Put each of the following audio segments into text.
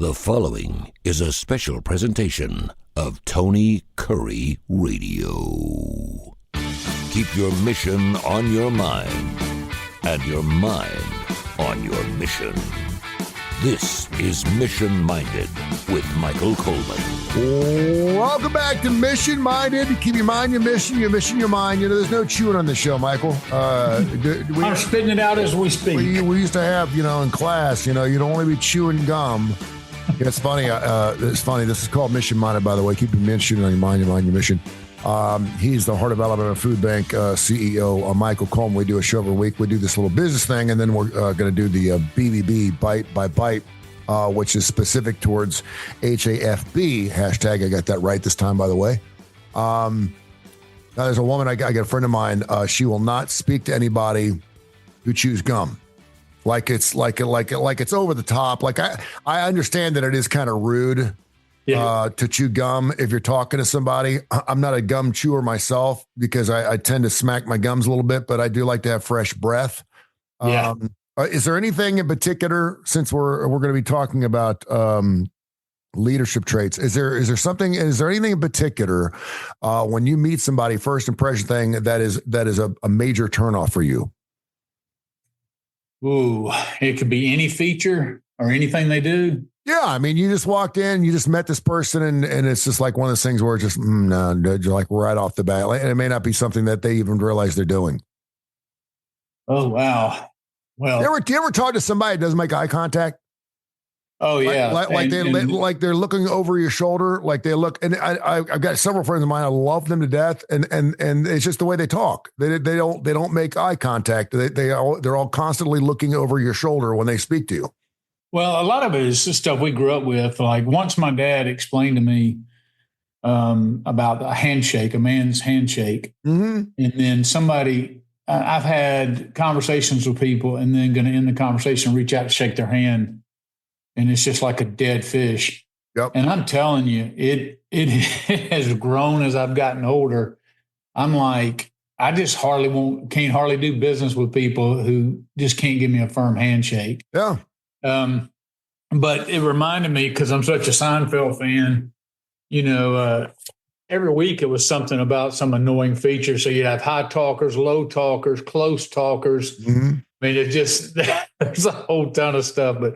The following is a special presentation of Tony Kurre Radio. Keep your mission on your mind and your mind on your mission. This is Mission Minded with Michael Coleman. Welcome back to Mission Minded. Keep your mind, your mission, your mind. You know, there's no chewing on the show, Michael. I'm spitting it out as we speak. We used to have, in class, you'd only be chewing gum. It's funny. It's funny. This is called Mission Minded, by the way. Keep your mission on your mind, your mission. He's the Heart of Alabama Food Bank CEO, Michael Coleman. We do a show every week. We do this little business thing, and then we're going to do the BBB, Bite by Bite, which is specific towards HAFB. Hashtag, I got that right this time, by the way. Now, there's a woman, I got a friend of mine. She will not speak to anybody who chews gum. Like it's over the top. Like I understand that it is kind of rude. Yeah. To chew gum if you're talking to somebody. I'm not a gum chewer myself because I tend to smack my gums a little bit, but I do like to have fresh breath. Yeah. Is there anything in particular, since we're going to be talking about leadership traits? Is there anything in particular when you meet somebody, first impression thing that is a major turnoff for you? Ooh, it could be any feature or anything they do. Yeah, I mean, you just walked in, you just met this person, and it's just like one of those things where it's just, no, you're like right off the bat. And it may not be something that they even realize they're doing. Oh, wow. Well, do you ever talk to somebody that doesn't make eye contact? Oh, yeah. Like they're looking over your shoulder, like they look, and I've got several friends of mine, I love them to death, and it's just the way they talk. They don't make eye contact. They're all constantly looking over your shoulder when they speak to you. Well, a lot of it is stuff we grew up with. Like once my dad explained to me about a handshake, a man's handshake. Mm-hmm. And then I've had conversations with people and then going to end the conversation, reach out to shake their hand. And it's just like a dead fish. Yep. And I'm telling you, it has grown as I've gotten older. I'm like, I just can't hardly do business with people who just can't give me a firm handshake. Yeah. But it reminded me, because I'm such a Seinfeld fan, every week it was something about some annoying feature. So you have high talkers, low talkers, close talkers. Mm-hmm. I mean, there's a whole ton of stuff. But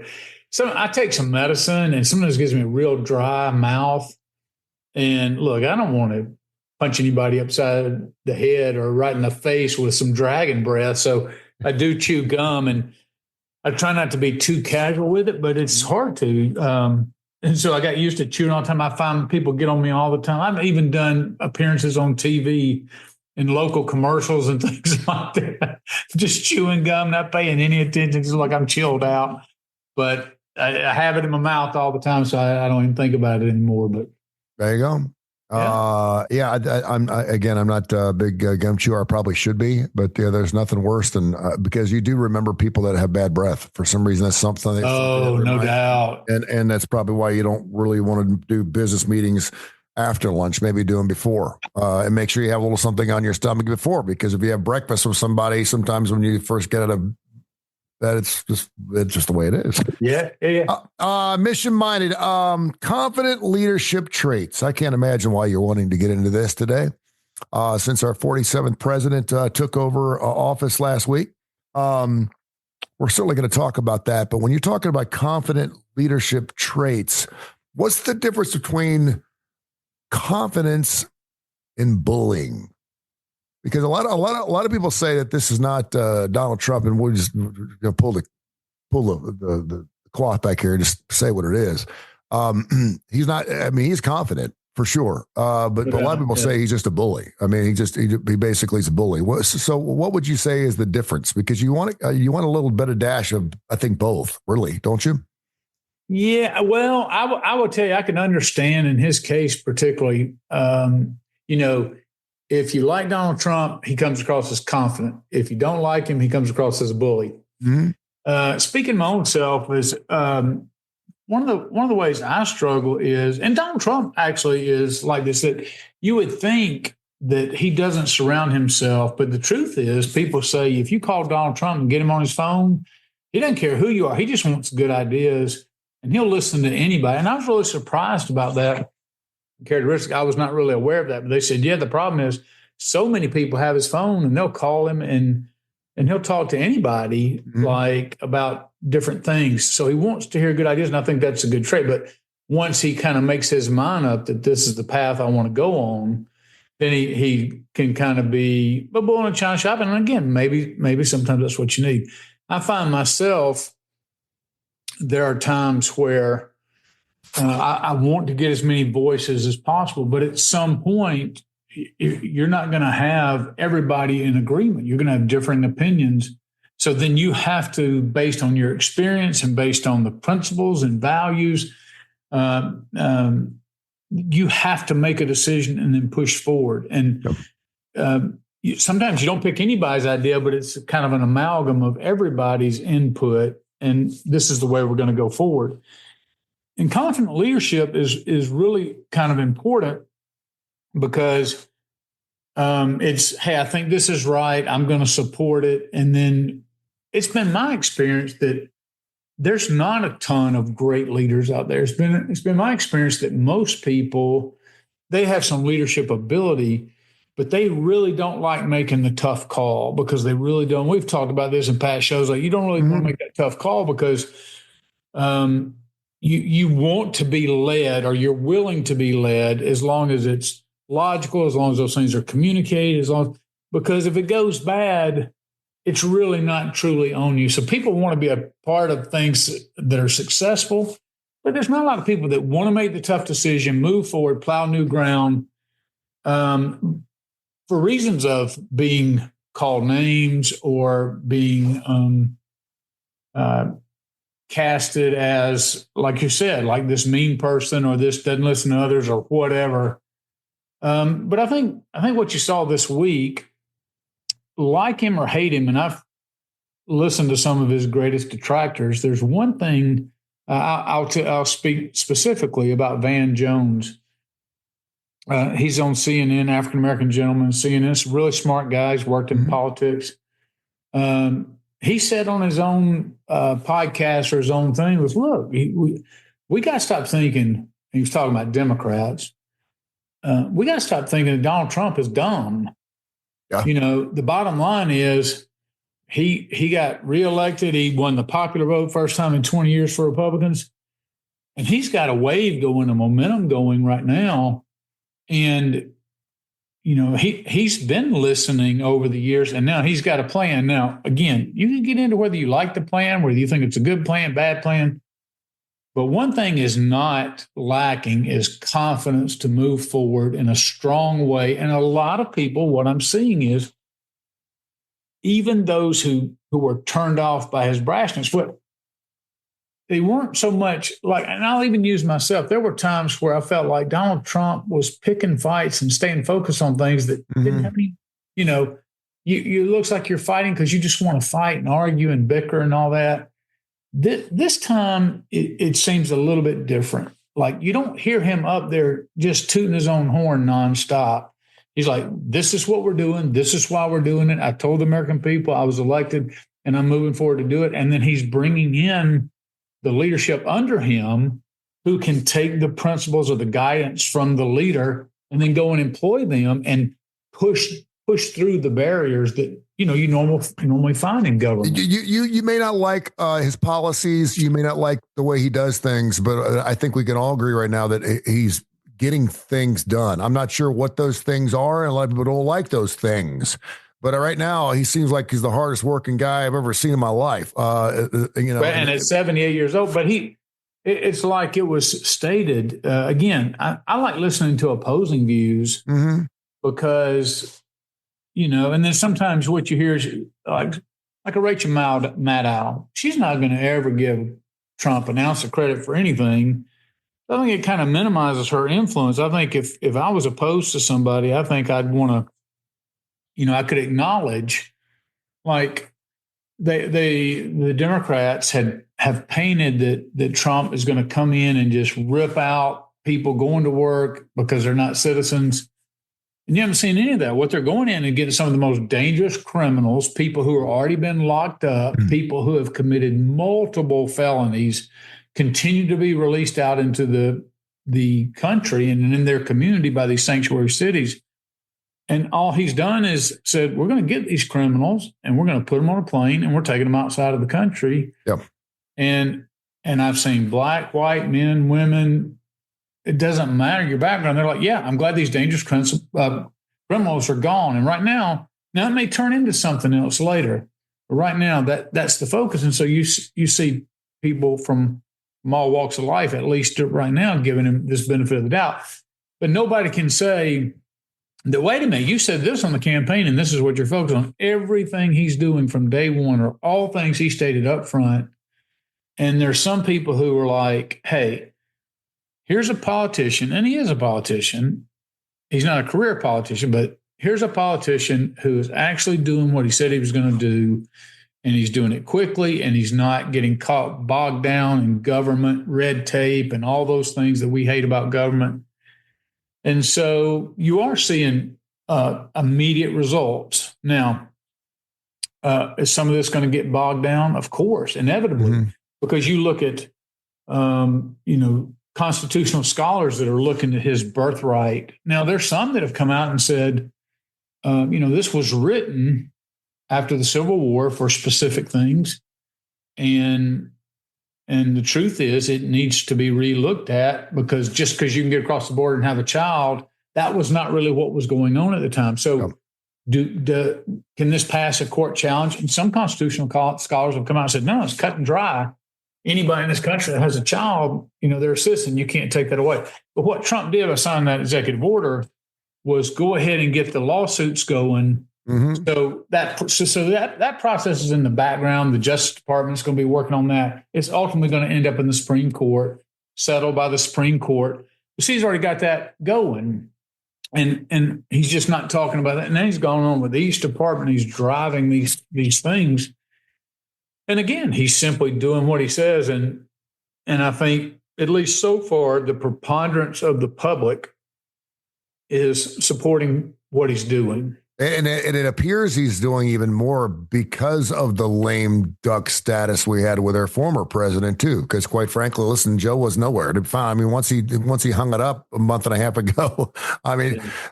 I take some medicine, and sometimes it gives me a real dry mouth. And look, I don't want to punch anybody upside the head or right in the face with some dragon breath. So I do chew gum, and I try not to be too casual with it, but it's hard to. And so I got used to chewing all the time. I find people get on me all the time. I've even done appearances on TV in local commercials and things like that. Just chewing gum, not paying any attention, just like I'm chilled out. But I have it in my mouth all the time, so I don't even think about it anymore. But there you go. I'm not a big gum chewer. I probably should be, but there's nothing worse than because you do remember people that have bad breath for some reason. That's something. No doubt. And that's probably why you don't really want to do business meetings after lunch. Maybe do them before, and make sure you have a little something on your stomach before, because if you have breakfast with somebody, sometimes when you first get out of that, it's just the way it is. Yeah. Mission minded, confident leadership traits. I can't imagine why you're wanting to get into this today. Since our 47th president took over office last week, we're certainly going to talk about that. But when you're talking about confident leadership traits, what's the difference between confidence and bullying? Because a lot of people say that this is not Donald Trump, and we'll just pull the cloth back here and just say what it is. He's not. I mean, he's confident for sure, but a lot of people say he's just a bully. I mean, he basically is a bully. So, what would you say is the difference? Because you want a little bit of dash of, I think, both, really, don't you? Yeah. Well, I will tell you, I can understand in his case particularly. If you like Donald Trump, he comes across as confident. If you don't like him, he comes across as a bully. Mm-hmm. Speaking of my own self, is one of the ways I struggle is, and Donald Trump actually is like this, that you would think that he doesn't surround himself, but the truth is, people say if you call Donald Trump and get him on his phone, he doesn't care who you are. He just wants good ideas. and he'll listen to anybody. And I was really surprised about that characteristic. I was not really aware of that, but they said, yeah, the problem is so many people have his phone and they'll call him and he'll talk to anybody like about different things. So he wants to hear good ideas. And I think that's a good trait. But once he kind of makes his mind up that this is the path I want to go on, then he can kind of be a bull in a china shop. And again, maybe sometimes that's what you need. I find myself, there are times where I want to get as many voices as possible, but at some point, you're not going to have everybody in agreement. You're going to have differing opinions. So then you have to, based on your experience and based on the principles and values, you have to make a decision and then push forward. And sometimes you don't pick anybody's idea, but it's kind of an amalgam of everybody's input. And this is the way we're going to go forward. And confident leadership is really kind of important because it's, hey, I think this is right. I'm going to support it. And then it's been my experience that there's not a ton of great leaders out there. It's been my experience that most people, they have some leadership ability, but they really don't like making the tough call because they really don't. We've talked about this in past shows. Like, you don't really want to make that tough call because you want to be led, or you're willing to be led, as long as it's logical, as long as those things are communicated, because if it goes bad, it's really not truly on you. So people want to be a part of things that are successful, but there's not a lot of people that want to make the tough decision, move forward, plow new ground, for reasons of being called names or being casted as, like you said, like this mean person or this doesn't listen to others or whatever. But I think what you saw this week, like him or hate him, and I've listened to some of his greatest detractors, there's one thing I'll speak specifically about Van Jones. He's on CNN, African-American gentleman, CNN, really smart guy. He's worked in politics. He said on his own podcast or his own thing was, look, we got to stop thinking, he was talking about Democrats, we got to stop thinking that Donald Trump is dumb. Yeah. You know, the bottom line is he got reelected. He won the popular vote first time in 20 years for Republicans. And he's got a wave going, a momentum going right now. And, you know, he's been listening over the years, and now he's got a plan. Now, again, you can get into whether you like the plan, whether you think it's a good plan, bad plan. But one thing is not lacking is confidence to move forward in a strong way. And a lot of people, what I'm seeing is even those who were turned off by his brashness, they weren't so much like, and I'll even use myself. There were times where I felt like Donald Trump was picking fights and staying focused on things that didn't have any, you know, you looks like you're fighting because you just want to fight and argue and bicker and all that. This time, it seems a little bit different. Like, you don't hear him up there just tooting his own horn nonstop. He's like, this is what we're doing. This is why we're doing it. I told the American people I was elected and I'm moving forward to do it. And then he's bringing in the leadership under him who can take the principles or the guidance from the leader and then go and employ them and push through the barriers that, you know, you normally find in government. You may not like his policies. You may not like the way he does things, but I think we can all agree right now that he's getting things done. I'm not sure what those things are, and a lot of people don't like those things. But right now, he seems like he's the hardest working guy I've ever seen in my life. You know, and at 78 years old, but it's like it was stated again. I like listening to opposing views because, you know, and then sometimes what you hear is like a Rachel Maddow. She's not going to ever give Trump an ounce of credit for anything. I think it kind of minimizes her influence. I think if I was opposed to somebody, I think I'd want to, you know, I could acknowledge, like the Democrats have painted that Trump is going to come in and just rip out people going to work because they're not citizens. And you haven't seen any of that. What they're going in and getting some of the most dangerous criminals, people who have already been locked up, people who have committed multiple felonies continue to be released out into the country and in their community by these sanctuary cities. And all he's done is said, we're going to get these criminals and we're going to put them on a plane and we're taking them outside of the country. Yep. And I've seen black, white, men, women. It doesn't matter your background. They're like, yeah, I'm glad these dangerous criminals are gone. And right now it may turn into something else later. But right now, that's the focus. And so you see people from all walks of life, at least right now, giving him this benefit of the doubt. But nobody can say that, wait a minute, you said this on the campaign and this is what you're focused on. Everything he's doing from day one are all things he stated up front. And there's some people who are like, hey, here's a politician, and he is a politician. He's not a career politician, but here's a politician who is actually doing what he said he was going to do, and he's doing it quickly, and he's not getting caught bogged down in government red tape and all those things that we hate about government. And so you are seeing immediate results. Now, is some of this going to get bogged down? Of course, inevitably, because you look at, constitutional scholars that are looking at his birthright. Now, there's some that have come out and said, this was written after the Civil War for specific things. And the truth is it needs to be relooked at, because just because you can get across the border and have a child, that was not really what was going on at the time. So can this pass a court challenge? And some constitutional scholars have come out and said, no, it's cut and dry. Anybody in this country that has a child, they're a citizen. You can't take that away. But what Trump did by signing that executive order was go ahead and get the lawsuits going. So that process is in the background. The Justice Department is going to be working on that. It's ultimately going to end up in the Supreme Court, settled by the Supreme Court. So he's already got that going. And he's just not talking about that. And then he's gone on with each department. He's driving these things. And again, he's simply doing what he says. And I think, at least so far, the preponderance of the public is supporting what he's doing. And it appears he's doing even more because of the lame duck status we had with our former president too. Because quite frankly, listen, Joe was nowhere to find. I mean, once he hung it up a month and a half ago,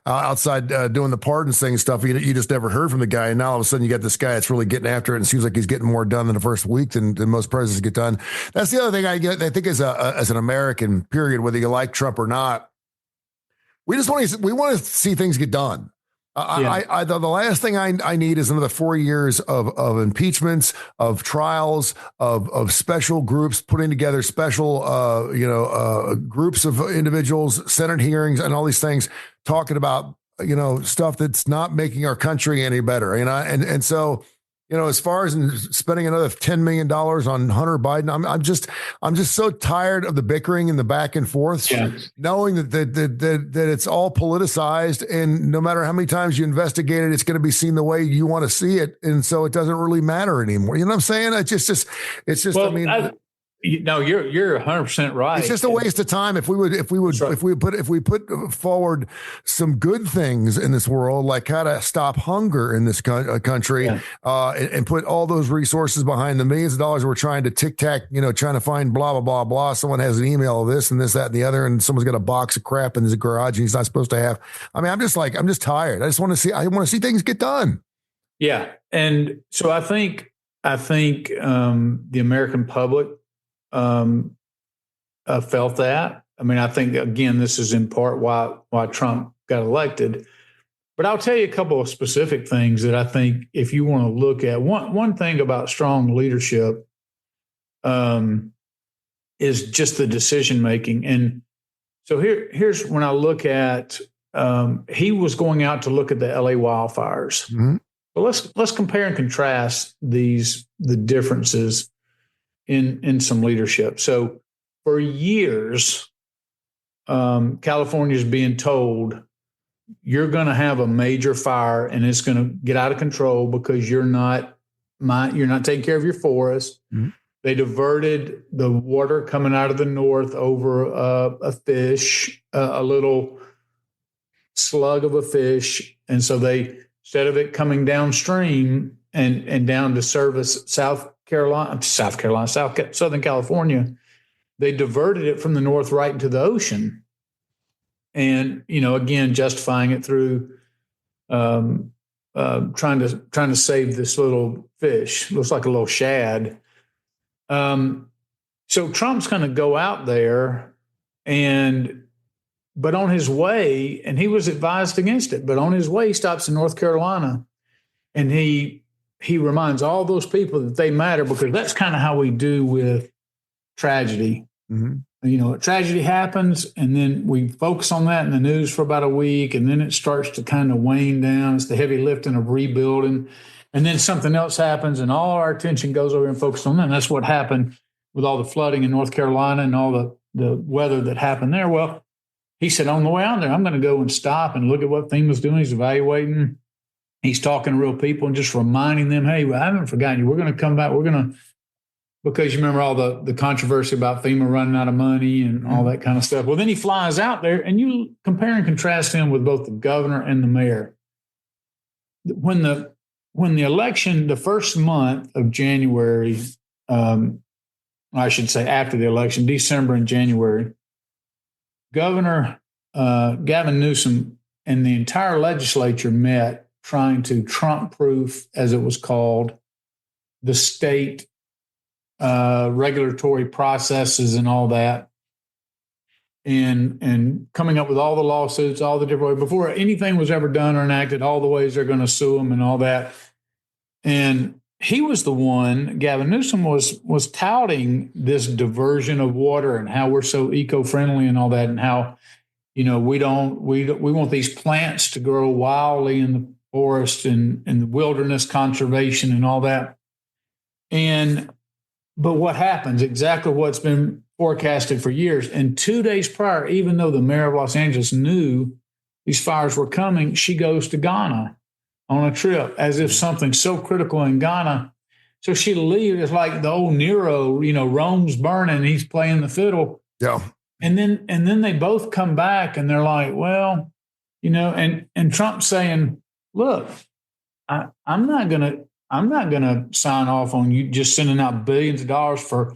outside doing the pardons thing and stuff, you just never heard from the guy. And now all of a sudden you got this guy that's really getting after it, and it seems like he's getting more done in the first week than most presidents get done. That's the other thing I think as an American, period, whether you like Trump or not, we want to see things get done. The last thing I need is another 4 years of impeachments, of trials, of special groups putting together special, groups of individuals, Senate hearings, and all these things talking about, stuff that's not making our country any better. And so, as far as spending another $10 million on Hunter Biden, I'm just so tired of the bickering and the back and forth, knowing that it's all politicized, and no matter how many times you investigate it, it's going to be seen the way you want to see it, and so it doesn't really matter anymore. You know what I'm saying? It's just. Well, you're 100% right. It's just a waste of time. If we put forward some good things in this world, like how to stop hunger in this country, and put all those resources behind the millions of dollars we're trying to tic-tac, trying to find blah, blah, blah, blah. Someone has an email of this and this, that, and the other, and someone's got a box of crap in his garage and he's not supposed to have. I mean, I'm just tired. I want to see things get done. Yeah. And so I think the American public felt that. I mean, I think, again, this is in part why Trump got elected. But I'll tell you a couple of specific things that I think, if you want to look at, one thing about strong leadership is just the decision making. And so here's when I look at, he was going out to look at the LA wildfires. But let's compare and contrast the differences in some leadership. So for years, California is being told, you're going to have a major fire and it's going to get out of control because you're not taking care of your forest. They diverted the water coming out of the north over a fish, a little slug of a fish. And so instead of it coming downstream and down to service Southern California, they diverted it from the north right into the ocean. And, again, justifying it through trying to save this little fish. Looks like a little shad. So Trump's going to go out there but on his way, and he was advised against it, but on his way, he stops in North Carolina, and he reminds all those people that they matter, because that's kind of how we do with tragedy. A tragedy happens, and then we focus on that in the news for about a week, and then it starts to kind of wane down. It's the heavy lifting of rebuilding, and then something else happens, and all our attention goes over and focuses on that. And that's what happened with all the flooding in North Carolina and all the weather that happened there. Well, he said, on the way out there, I'm going to go and stop and look at what FEMA's doing. He's evaluating. He's talking to real people and just reminding them, hey, I haven't forgotten you. We're going to come back. Because you remember all the controversy about FEMA running out of money and all that kind of stuff. Well, then he flies out there, and you compare and contrast him with both the governor and the mayor. When the election, the first month of January, I should say after the election, December and January, Governor Gavin Newsom and the entire legislature met trying to Trump-proof, as it was called, the state regulatory processes and all that, and coming up with all the lawsuits, all the different ways, before anything was ever done or enacted, all the ways they're going to sue them and all that. And he was the one, Gavin Newsom was touting this diversion of water and how we're so eco-friendly and all that, and how, we want these plants to grow wildly in the forest and the wilderness conservation and all that. But what happens? Exactly what's been forecasted for years. And 2 days prior, even though the mayor of Los Angeles knew these fires were coming, she goes to Ghana on a trip as if something so critical in Ghana. So she leaves. It's like the old Nero, Rome's burning. He's playing the fiddle. Yeah. And then they both come back and they're like, well, and Trump's saying, look, I'm not going to sign off on you just sending out billions of dollars for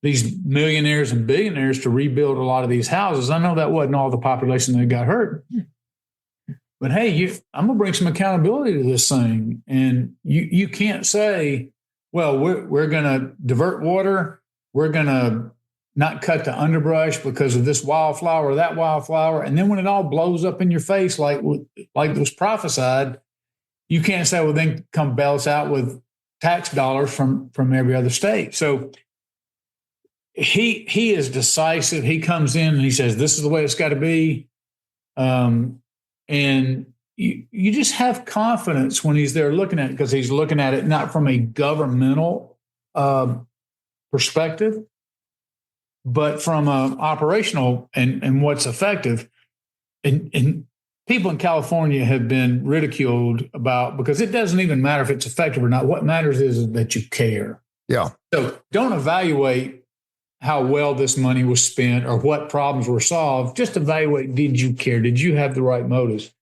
these millionaires and billionaires to rebuild a lot of these houses. I know that wasn't all the population that got hurt. But hey, I'm going to bring some accountability to this thing. And you can't say, well, we're going to divert water. We're going to not cut the underbrush because of this wildflower or that wildflower. And then when it all blows up in your face, like was prophesied, you can't say, well, then come bail us out with tax dollars from every other state. So he is decisive. He comes in and he says, this is the way it's got to be. And you just have confidence when he's there looking at it, because he's looking at it not from a governmental perspective, but from an operational and what's effective. And people in California have been ridiculed about, because it doesn't even matter if it's effective or not. What matters is that you care. Yeah. So don't evaluate how well this money was spent or what problems were solved. Just evaluate, did you care? Did you have the right motives?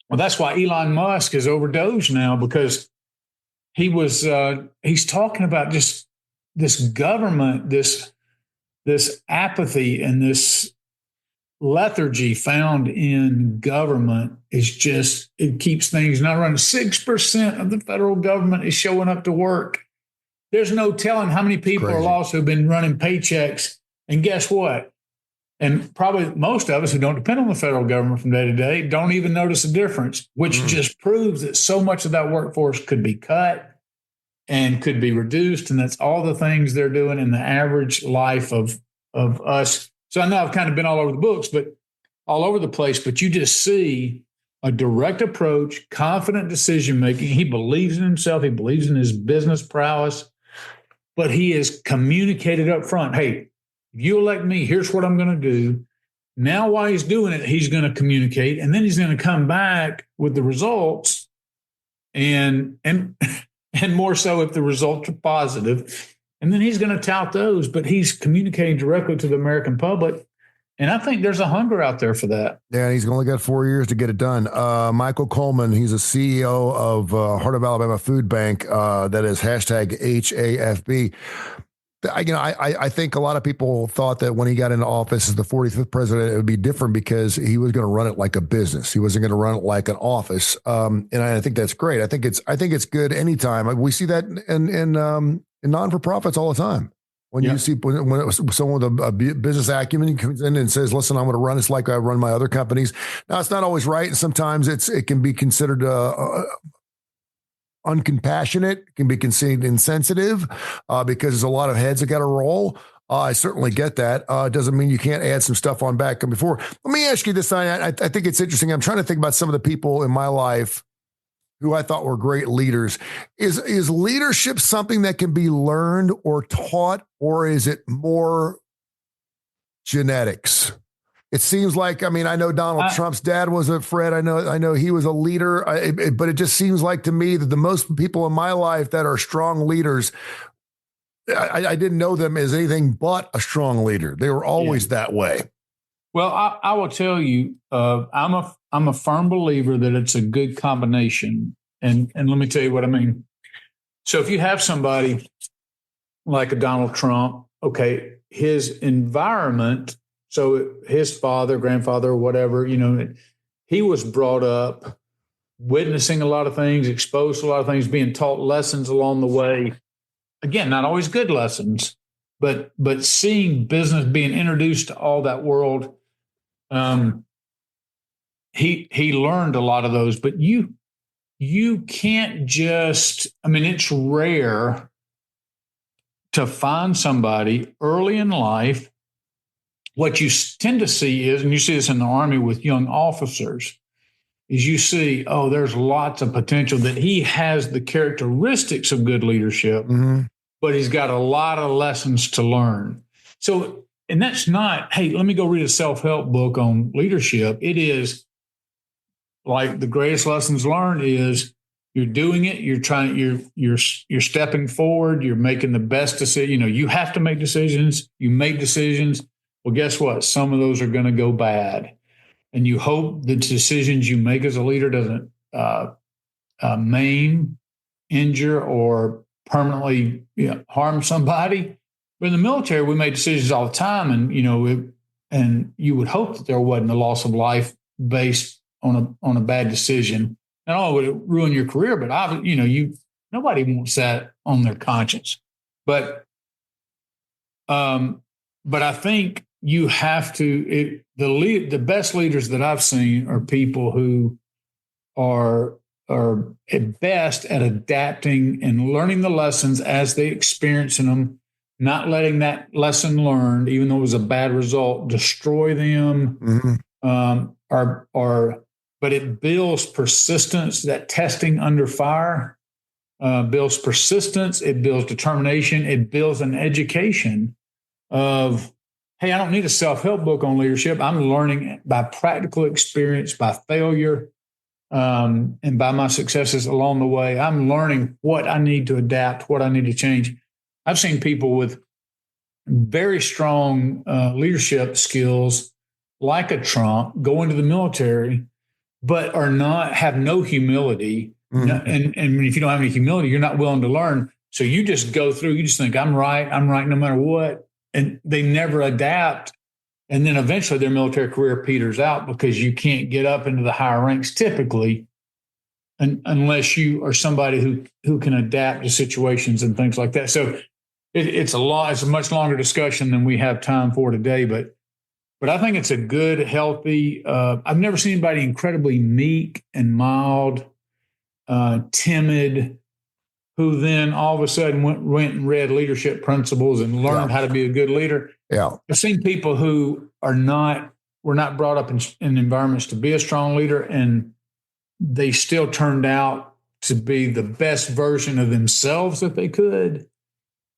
Well, that's why Elon Musk is over Doge now, because he's talking about just this government, this apathy and this lethargy found in government is just, it keeps things not running. 6% of the federal government is showing up to work. There's no telling how many people are lost who've been running paychecks. And guess what? And probably most of us who don't depend on the federal government from day to day don't even notice a difference, which just proves that so much of that workforce could be cut and could be reduced. And that's all the things they're doing in the average life of us. So I know I've kind of been all over the books, but all over the place, but you just see a direct approach, confident decision-making. He believes in himself. He believes in his business prowess, but he is communicated up front. Hey, if you elect me, here's what I'm going to do. Now, while he's doing it, he's going to communicate, and then he's going to come back with the results, and more so if the results are positive, and then he's going to tout those. But he's communicating directly to the American public, and I think there's a hunger out there for that. Yeah, and he's only got 4 years to get it done. Michael Coleman, he's a CEO of Heart of Alabama Food Bank. That is hashtag HAFB. I think a lot of people thought that when he got into office as the 45th president, it would be different because he was going to run it like a business. He wasn't going to run it like an office. And I think that's great. I think it's good anytime. We see that in non-for-profits all the time. When you see when someone with a business acumen comes in and says, "Listen, I'm going to run this like I run my other companies." Now, it's not always right, and sometimes it can be considered uncompassionate, can be considered insensitive because there's a lot of heads that got to roll. I certainly get that. It doesn't mean you can't add some stuff on back. And before, let me ask you this. I think it's interesting. I'm trying to think about some of the people in my life who I thought were great leaders. Is leadership something that can be learned or taught, or is it more genetics? It seems like, I know Donald Trump's dad was a Fred. I know he was a leader, but it just seems like to me that the most people in my life that are strong leaders, I didn't know them as anything but a strong leader. They were always that way. Well, I will tell you, I'm a firm believer that it's a good combination. And let me tell you what I mean. So if you have somebody like a Donald Trump, okay, his environment, so his father, grandfather, whatever, he was brought up witnessing a lot of things, exposed to a lot of things, being taught lessons along the way. Again, not always good lessons, but seeing business, being introduced to all that world. He learned a lot of those, but you can't just, it's rare to find somebody early in life. What you tend to see is, and you see this in the Army with young officers, is you see, there's lots of potential, that he has the characteristics of good leadership, but he's got a lot of lessons to learn. So, and that's not, hey, let me go read a self-help book on leadership. It is like the greatest lessons learned is you're doing it, you're stepping forward, you're making the best decision. You have to make decisions, you make decisions. Well, guess what? Some of those are going to go bad. And you hope the decisions you make as a leader doesn't maim, injure, or permanently harm somebody. But in the military, we make decisions all the time. And, and you would hope that there wasn't a loss of life based on a bad decision. Not only would it ruin your career, but nobody wants that on their conscience. But I think you have to. The best leaders that I've seen are people who are at best at adapting and learning the lessons as they experience them, not letting that lesson learned, even though it was a bad result, destroy them. But it builds persistence. That testing under fire builds persistence. It builds determination. It builds an education of, hey, I don't need a self-help book on leadership. I'm learning by practical experience, by failure, and by my successes along the way. I'm learning what I need to adapt, what I need to change. I've seen people with very strong leadership skills, like a Trump, go into the military, but have no humility. And if you don't have any humility, you're not willing to learn. So you just go through, you just think, I'm right no matter what. And they never adapt. And then eventually their military career peters out because you can't get up into the higher ranks typically, unless you are somebody who can adapt to situations and things like that. So it's a much longer discussion than we have time for today, but I think it's a good, healthy, I've never seen anybody incredibly meek and mild, timid, who then all of a sudden went and read leadership principles and learned how to be a good leader. Yeah. I've seen people who were not brought up in environments to be a strong leader, and they still turned out to be the best version of themselves that they could.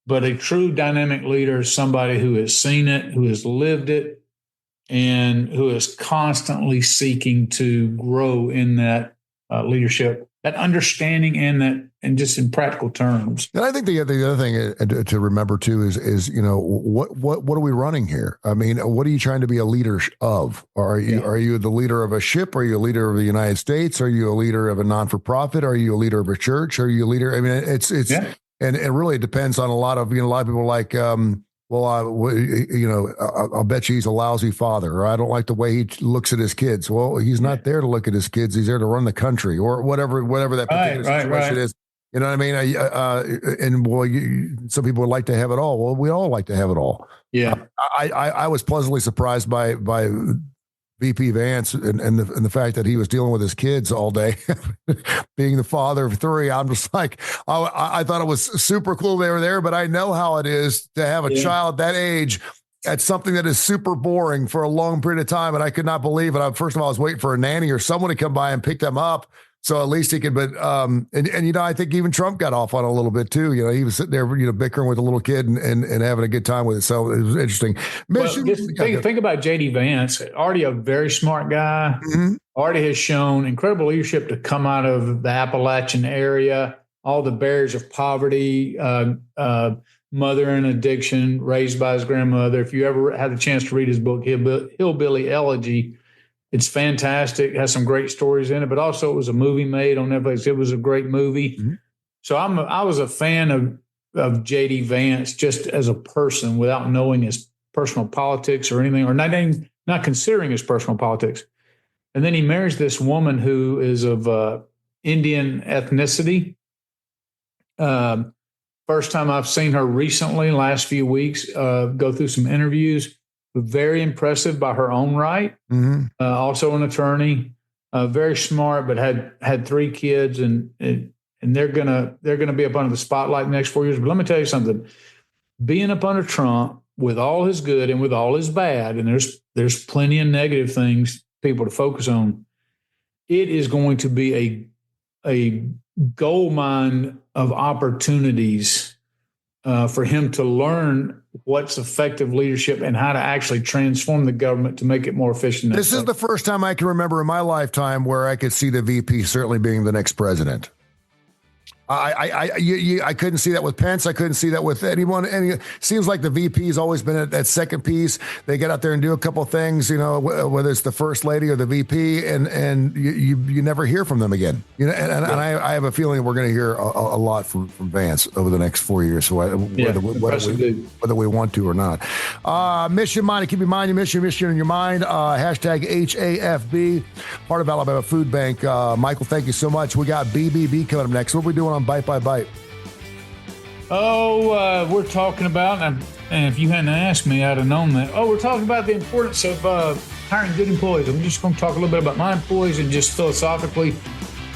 But a true dynamic leader is somebody who has seen it, who has lived it, and who is constantly seeking to grow in that leadership, that understanding, and just in practical terms. And I think the other thing to remember too is what are we running here? What are you trying to be a leader of? Are you the leader of a ship? Are you a leader of the United States? Are you a leader of a non-for-profit? Are you a leader of a church? Are you a leader? and it really depends on a lot of people are like, I'll bet you he's a lousy father, or I don't like the way he looks at his kids. Well, he's not there to look at his kids. He's there to run the country, or whatever that particular situation is. You know what I mean? Some people would like to have it all. Well, we all like to have it all. Yeah. I was pleasantly surprised by VP Vance and the fact that he was dealing with his kids all day, being the father of 3. I'm just like, I thought it was super cool they were there, but I know how it is to have a child that age at something that is super boring for a long period of time. And I could not believe it. First of all, I was waiting for a nanny or someone to come by and pick them up. So at least he could, but, I think even Trump got off on a little bit too. He was sitting there, bickering with a little kid and having a good time with it. So it was interesting. Think about JD Vance, already a very smart guy, already has shown incredible leadership to come out of the Appalachian area, all the barriers of poverty, mother and addiction, raised by his grandmother. If you ever had the chance to read his book, Hillbilly Elegy, it's fantastic. It has some great stories in it, but also it was a movie made on Netflix. It was a great movie. Mm-hmm. So I was a fan of JD Vance just as a person without knowing his personal politics or anything, or not considering his personal politics. And then he marries this woman who is of Indian ethnicity. First time I've seen her recently, last few weeks, go through some interviews. Very impressive by her own right. Mm-hmm. Also an attorney, very smart, but had 3 kids, and they're gonna be up under the spotlight the next 4 years. But let me tell you something: being up under Trump with all his good and with all his bad, and there's plenty of negative things people to focus on. It is going to be a gold mine of opportunities for him to learn what's effective leadership and how to actually transform the government to make it more efficient. This is the first time I can remember in my lifetime where I could see the VP certainly being the next president. I couldn't see that with Pence. I couldn't see that with anyone. And it seems like the VP has always been at that second piece. They get out there and do a couple of things, whether it's the first lady or the VP, and you never hear from them again. And I have a feeling we're going to hear a lot from Vance over the next 4 years, whether we want to or not. Mission Minded, keep your mind, your mission in your mind. Hashtag HAFB, part of Alabama Food Bank. Michael, thank you so much. We got BBB coming up next. What are we doing on Bite by Bite? We're talking about, and if you hadn't asked me, I'd have known that. We're talking about the importance of hiring good employees. I'm just going to talk a little bit about my employees and just philosophically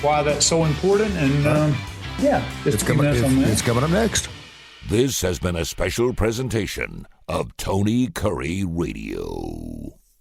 why that's so important. And it's coming up next. This has been a special presentation of Tony Curry Radio.